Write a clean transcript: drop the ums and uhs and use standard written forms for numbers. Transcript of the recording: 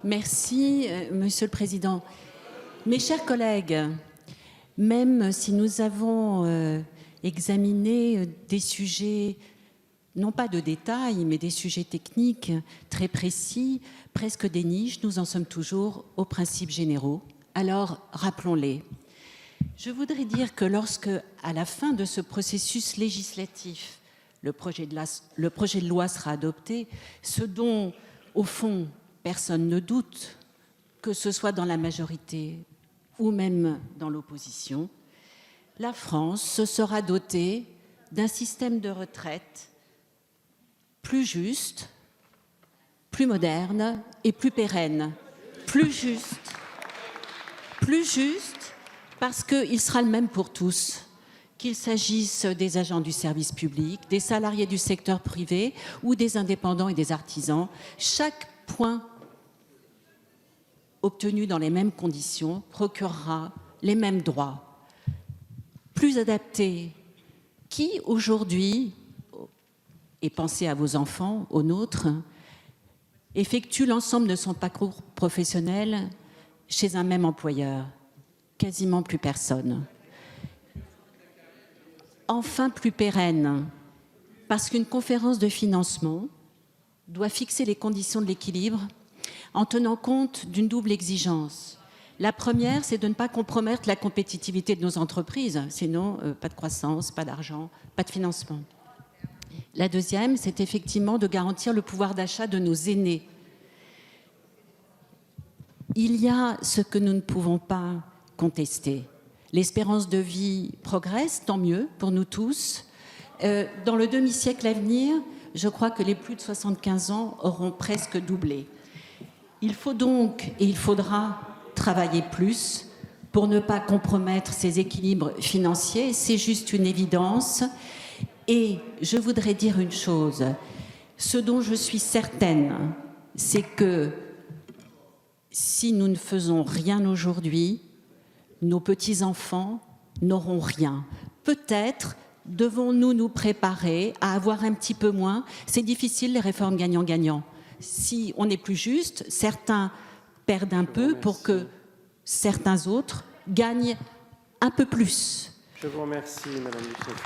Merci, Monsieur le Président. Mes chers collègues, même si nous avons examiné des sujets, non pas de détail, mais des sujets techniques très précis, presque des niches, nous en sommes toujours aux principes généraux. Alors, rappelons-les. Je voudrais dire que lorsque, à la fin de ce processus législatif, le projet de loi sera adopté, ce dont, au fond, personne ne doute, que ce soit dans la majorité ou même dans l'opposition, la France se sera dotée d'un système de retraite plus juste, plus moderne et plus pérenne. Plus juste parce qu'il sera le même pour tous, qu'il s'agisse des agents du service public, des salariés du secteur privé ou des indépendants et des artisans. Chaque point obtenu dans les mêmes conditions procurera les mêmes droits, plus adaptés, qui aujourd'hui, et pensez à vos enfants, aux nôtres, effectue l'ensemble de son parcours professionnel chez un même employeur. Quasiment plus personne. Enfin, plus pérenne, parce qu'une conférence de financement doit fixer les conditions de l'équilibre en tenant compte d'une double exigence. La première, c'est de ne pas compromettre la compétitivité de nos entreprises, sinon pas de croissance, pas d'argent, pas de financement. La deuxième, c'est effectivement de garantir le pouvoir d'achat de nos aînés. Il y a ce que nous ne pouvons pas contester. L'espérance de vie progresse, tant mieux pour nous tous. Dans le demi-siècle à venir, je crois que les plus de 75 ans auront presque doublé. Il faut donc, et il faudra travailler plus pour ne pas compromettre ces équilibres financiers. C'est juste une évidence. Et je voudrais dire une chose. Ce dont je suis certaine, c'est que si nous ne faisons rien aujourd'hui, nos petits-enfants n'auront rien. Peut-être devons-nous nous préparer à avoir un petit peu moins. C'est difficile, les réformes gagnant-gagnant. Si on est plus juste, certains perdent un peu pour que certains autres gagnent un peu plus. Je vous remercie, Madame Youssef.